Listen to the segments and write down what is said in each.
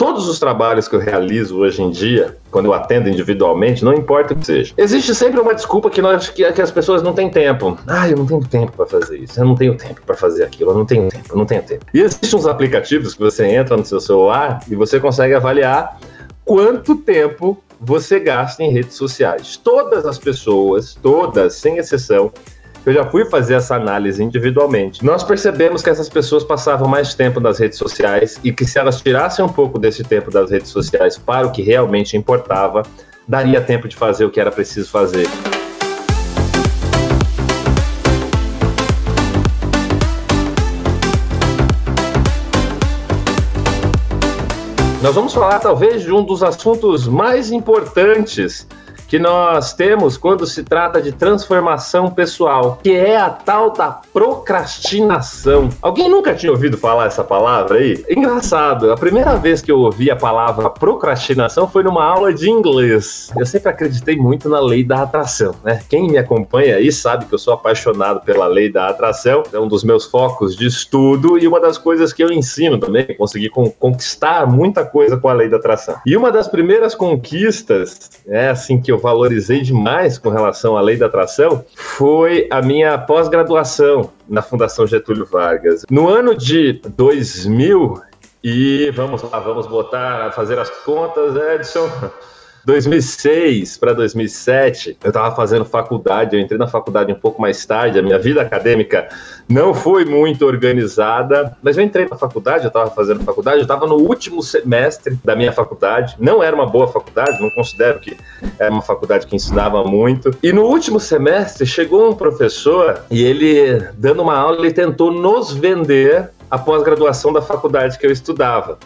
todos os trabalhos que eu realizo hoje em dia, quando eu atendo individualmente, não importa o que seja, existe sempre uma desculpa que as pessoas não têm tempo. Eu não tenho tempo para fazer isso, eu não tenho tempo para fazer aquilo, eu não tenho tempo. E existem uns aplicativos que você entra no seu celular e você consegue avaliar quanto tempo você gasta em redes sociais. Todas as pessoas, todas, sem exceção, eu já fui fazer essa análise individualmente. Nós percebemos que essas pessoas passavam mais tempo nas redes sociais e que se elas tirassem um pouco desse tempo das redes sociais para o que realmente importava, daria tempo de fazer o que era preciso fazer. Nós vamos falar talvez de um dos assuntos mais importantes que nós temos quando se trata de transformação pessoal, que é a tal da procrastinação. Alguém nunca tinha ouvido falar essa palavra aí? Engraçado, a primeira vez que eu ouvi a palavra procrastinação foi numa aula de inglês. Eu sempre acreditei muito na lei da atração, né? Quem me acompanha aí sabe que eu sou apaixonado pela lei da atração, é um dos meus focos de estudo e uma das coisas que eu ensino também, consegui conquistar muita coisa com a lei da atração. E uma das primeiras conquistas, assim, que eu valorizei demais com relação à lei da atração foi a minha pós-graduação na Fundação Getúlio Vargas. No ano de 2000, e vamos fazer as contas, Edson, 2006 para 2007, eu estava fazendo faculdade, eu entrei na faculdade um pouco mais tarde, a minha vida acadêmica não foi muito organizada, mas eu entrei na faculdade, eu estava fazendo faculdade, eu estava no último semestre da minha faculdade, não era uma boa faculdade, não considero que era uma faculdade que ensinava muito, e no último semestre chegou um professor e ele, dando uma aula, ele tentou nos vender a pós-graduação da faculdade que eu estudava.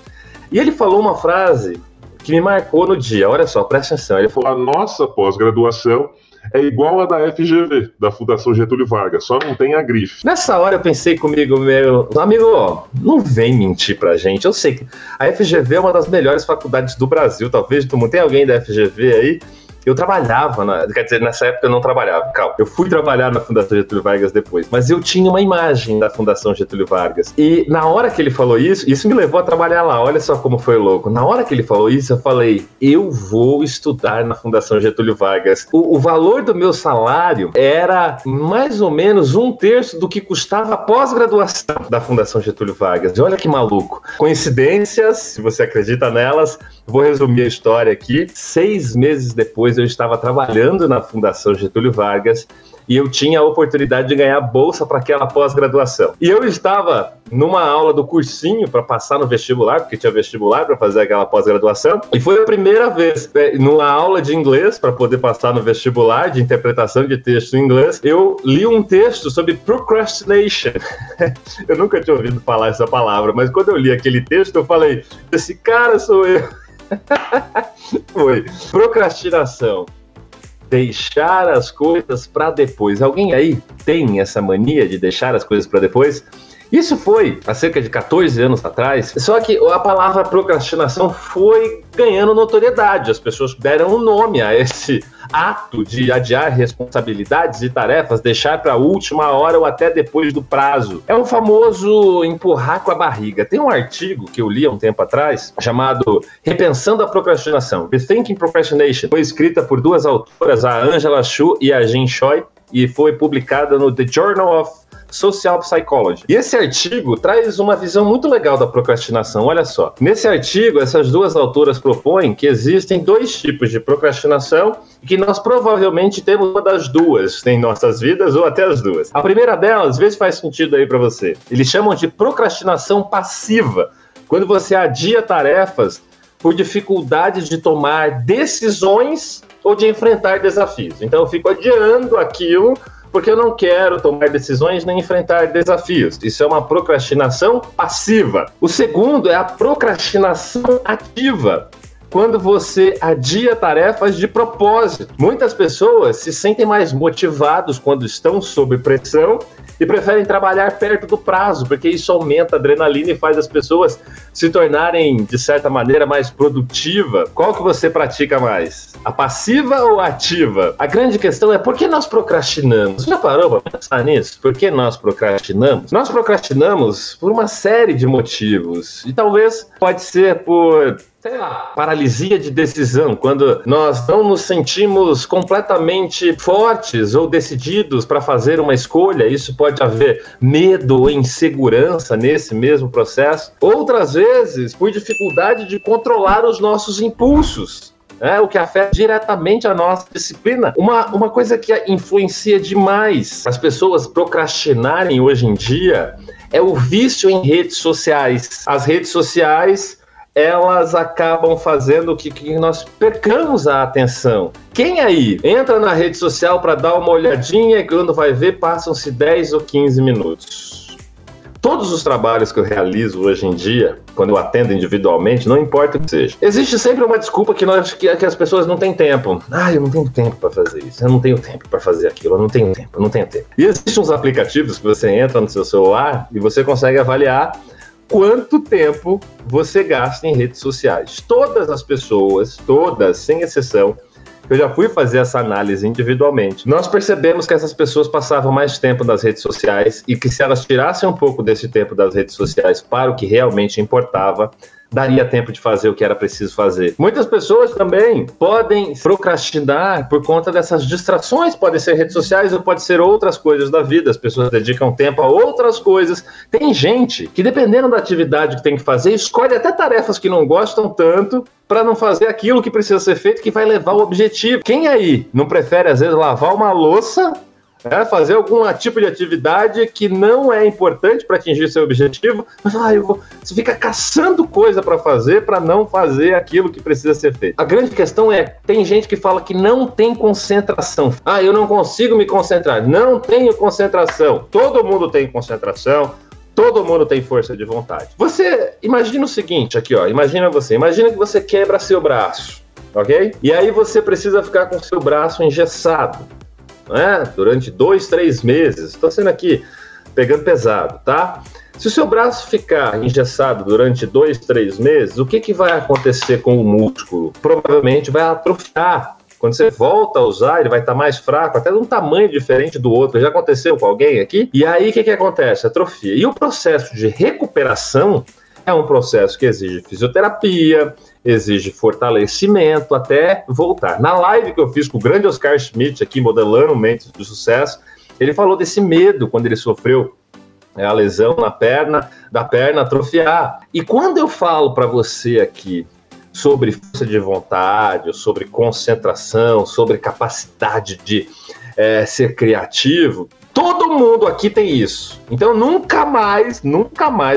E ele falou uma frase que me marcou no dia, olha só, presta atenção, ele falou: a nossa pós-graduação é igual a da FGV, da Fundação Getúlio Vargas, só não tem a grife. Nessa hora eu pensei comigo, meu amigo, não vem mentir pra gente, eu sei que a FGV é uma das melhores faculdades do Brasil, talvez do mundo. Tem alguém da FGV aí? Eu trabalhava, quer dizer, nessa época eu não trabalhava, calma. Eu fui trabalhar na Fundação Getúlio Vargas depois, mas eu tinha uma imagem da Fundação Getúlio Vargas. E na hora que ele falou isso me levou a trabalhar lá, olha só como foi louco. Na hora que ele falou isso, eu falei, eu vou estudar na Fundação Getúlio Vargas. O valor do meu salário era mais ou menos 1/3 do que custava a pós-graduação da Fundação Getúlio Vargas. E olha que maluco. Coincidências, se você acredita nelas, vou resumir a história aqui. 6 meses depois, eu estava trabalhando na Fundação Getúlio Vargas e eu tinha a oportunidade de ganhar bolsa para aquela pós-graduação. E eu estava numa aula do cursinho para passar no vestibular, porque tinha vestibular para fazer aquela pós-graduação, e foi a primeira vez, numa aula de inglês, para poder passar no vestibular, de interpretação de texto em inglês, eu li um texto sobre procrastination. Eu nunca tinha ouvido falar essa palavra, mas quando eu li aquele texto, eu falei, esse cara sou eu. Foi procrastinação, deixar as coisas para depois. Alguém aí tem essa mania de deixar as coisas para depois? Isso foi há cerca de 14 anos atrás, só que a palavra procrastinação foi ganhando notoriedade, as pessoas deram um nome a esse ato de adiar responsabilidades e tarefas, deixar para a última hora ou até depois do prazo. É o famoso empurrar com a barriga. Tem um artigo que eu li há um tempo atrás, chamado Repensando a Procrastinação, Rethinking Procrastination, foi escrita por duas autoras, a Angela Chu e a Jean Choi, e foi publicada no The Journal of Social Psychology. E esse artigo traz uma visão muito legal da procrastinação, olha só. Nesse artigo, essas duas autoras propõem que existem 2 tipos de procrastinação e que nós provavelmente temos uma das duas em nossas vidas, ou até as duas. A primeira delas, às vezes faz sentido aí para você. Eles chamam de procrastinação passiva, quando você adia tarefas por dificuldades de tomar decisões ou de enfrentar desafios. Então eu fico adiando aquilo porque eu não quero tomar decisões nem enfrentar desafios. Isso é uma procrastinação passiva. O segundo é a procrastinação ativa, quando você adia tarefas de propósito. Muitas pessoas se sentem mais motivados quando estão sob pressão e preferem trabalhar perto do prazo, porque isso aumenta a adrenalina e faz as pessoas se tornarem, de certa maneira, mais produtivas. Qual que você pratica mais? A passiva ou a ativa? A grande questão é por que nós procrastinamos? Você já parou para pensar nisso? Por que nós procrastinamos? Nós procrastinamos por uma série de motivos, e talvez pode ser por, sei lá, paralisia de decisão, quando nós não nos sentimos completamente fortes ou decididos para fazer uma escolha. Isso pode haver medo ou insegurança nesse mesmo processo. Outras vezes, por dificuldade de controlar os nossos impulsos, o que afeta diretamente a nossa disciplina. Uma coisa que influencia demais as pessoas procrastinarem hoje em dia é o vício em redes sociais. As redes sociais, elas acabam fazendo que nós percamos a atenção. Quem aí entra na rede social para dar uma olhadinha e quando vai ver, passam-se 10 ou 15 minutos. Todos os trabalhos que eu realizo hoje em dia, quando eu atendo individualmente, não importa o que seja, existe sempre uma desculpa que as pessoas não têm tempo. Eu não tenho tempo para fazer isso, eu não tenho tempo para fazer aquilo, eu não tenho tempo. E existem uns aplicativos que você entra no seu celular e você consegue avaliar quanto tempo você gasta em redes sociais. Todas as pessoas, todas, sem exceção, eu já fui fazer essa análise individualmente, nós percebemos que essas pessoas passavam mais tempo nas redes sociais e que se elas tirassem um pouco desse tempo das redes sociais para o que realmente importava, daria tempo de fazer o que era preciso fazer. Muitas pessoas também podem procrastinar por conta dessas distrações, podem ser redes sociais ou pode ser outras coisas da vida. As pessoas dedicam tempo a outras coisas. Tem gente que, dependendo da atividade que tem que fazer, escolhe até tarefas que não gostam tanto para não fazer aquilo que precisa ser feito, que vai levar ao objetivo. Quem aí não prefere, às vezes, lavar uma louça, fazer algum tipo de atividade que não é importante para atingir seu objetivo, mas você fica caçando coisa para fazer para não fazer aquilo que precisa ser feito. A grande questão é, tem gente que fala que não tem concentração. Eu não consigo me concentrar. Não tenho concentração. Todo mundo tem concentração. Todo mundo tem força de vontade. Você imagina o seguinte aqui, imagina que você quebra seu braço, ok? E aí você precisa ficar com seu braço engessado, durante 2, 3 meses. Estou sendo aqui pegando pesado, tá? Se o seu braço ficar engessado durante 2, 3 meses, o que vai acontecer com o músculo? Provavelmente vai atrofiar. Quando você volta a usar, ele vai estar mais fraco, até de um tamanho diferente do outro. Já aconteceu com alguém aqui? E aí, o que acontece? Atrofia. E o processo de recuperação é um processo que exige fisioterapia, exige fortalecimento até voltar. Na live que eu fiz com o grande Oscar Schmidt, aqui modelando mentes de sucesso, ele falou desse medo quando ele sofreu a lesão na perna, da perna atrofiar. E quando eu falo para você aqui sobre força de vontade, sobre concentração, sobre capacidade de ser criativo, todo mundo aqui tem isso. Então nunca mais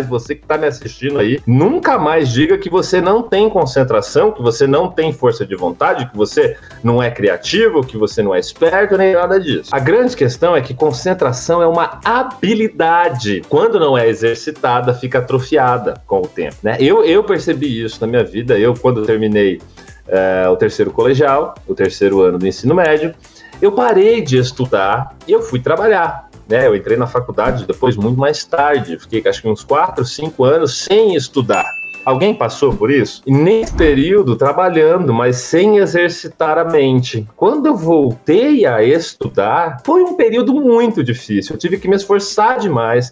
você que está me assistindo aí, nunca mais diga que você não tem concentração, que você não tem força de vontade, que você não é criativo, que você não é esperto, nem nada disso. A grande questão é que concentração é uma habilidade. Quando não é exercitada, fica atrofiada com o tempo, né? Eu percebi isso na minha vida. Quando eu terminei o terceiro colegial, o terceiro ano do ensino médio, eu parei de estudar e eu fui trabalhar, né? Eu entrei na faculdade depois muito mais tarde, fiquei acho que uns 4, 5 anos sem estudar. Alguém passou por isso? E nesse período trabalhando, mas sem exercitar a mente. Quando eu voltei a estudar, foi um período muito difícil, eu tive que me esforçar demais.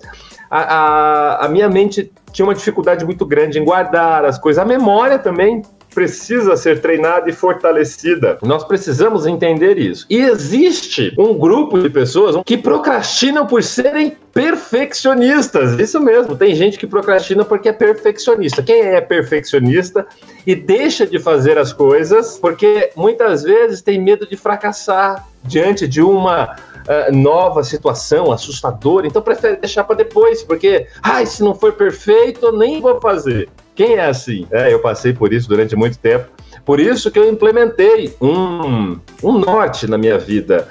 A minha mente tinha uma dificuldade muito grande em guardar as coisas, a memória também precisa ser treinada e fortalecida. Nós precisamos entender isso. E existe um grupo de pessoas que procrastinam por serem perfeccionistas. Isso mesmo, tem gente que procrastina porque é perfeccionista. Quem é perfeccionista e deixa de fazer as coisas porque muitas vezes tem medo de fracassar diante de uma nova situação assustadora, então prefere deixar para depois, porque se não for perfeito, eu nem vou fazer. Quem é assim? Eu passei por isso durante muito tempo. Por isso que eu implementei um norte na minha vida.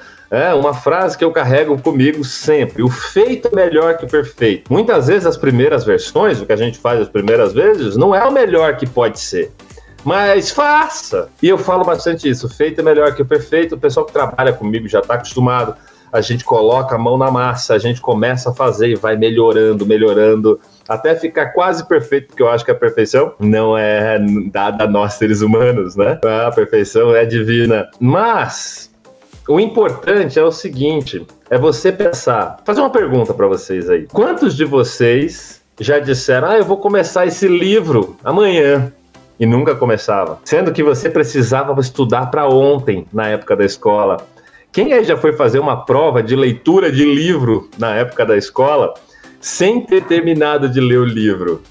Uma frase que eu carrego comigo sempre: o feito é melhor que o perfeito. Muitas vezes as primeiras versões, o que a gente faz as primeiras vezes, não é o melhor que pode ser. Mas faça! E eu falo bastante isso: o feito é melhor que o perfeito. O pessoal que trabalha comigo já está acostumado. a gente coloca a mão na massa, a gente começa a fazer e vai melhorando, melhorando, até ficar quase perfeito, porque eu acho que a perfeição não é dada a nós seres humanos, né? A perfeição é divina. Mas o importante é o seguinte, é você pensar, fazer uma pergunta para vocês aí. Quantos de vocês já disseram, eu vou começar esse livro amanhã, e nunca começava? Sendo que você precisava estudar para ontem, na época da escola. Quem aí já foi fazer uma prova de leitura de livro na época da escola sem ter terminado de ler o livro?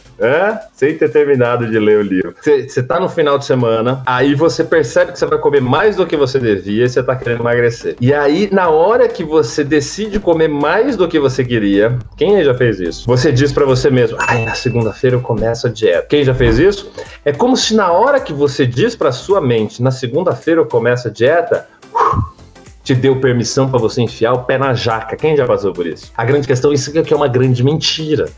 Sem ter terminado de ler o livro. Você tá no final de semana, aí você percebe que você vai comer mais do que você devia e você tá querendo emagrecer. E aí, na hora que você decide comer mais do que você queria, quem aí já fez isso? Você diz pra você mesmo, na segunda-feira eu começo a dieta. Quem já fez isso? É como se na hora que você diz pra sua mente, na segunda-feira eu começo a dieta, te deu permissão para você enfiar o pé na jaca. Quem já passou por isso? A grande questão, isso aqui é uma grande mentira.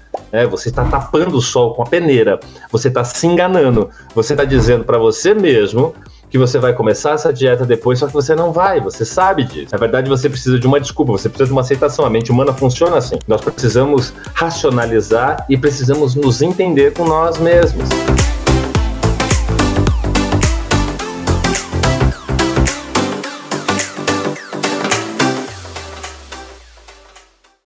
Você está tapando o sol com a peneira. Você está se enganando. Você está dizendo para você mesmo que você vai começar essa dieta depois, só que você não vai. Você sabe disso. Na verdade, você precisa de uma desculpa. Você precisa de uma aceitação. A mente humana funciona assim. Nós precisamos racionalizar e precisamos nos entender com nós mesmos.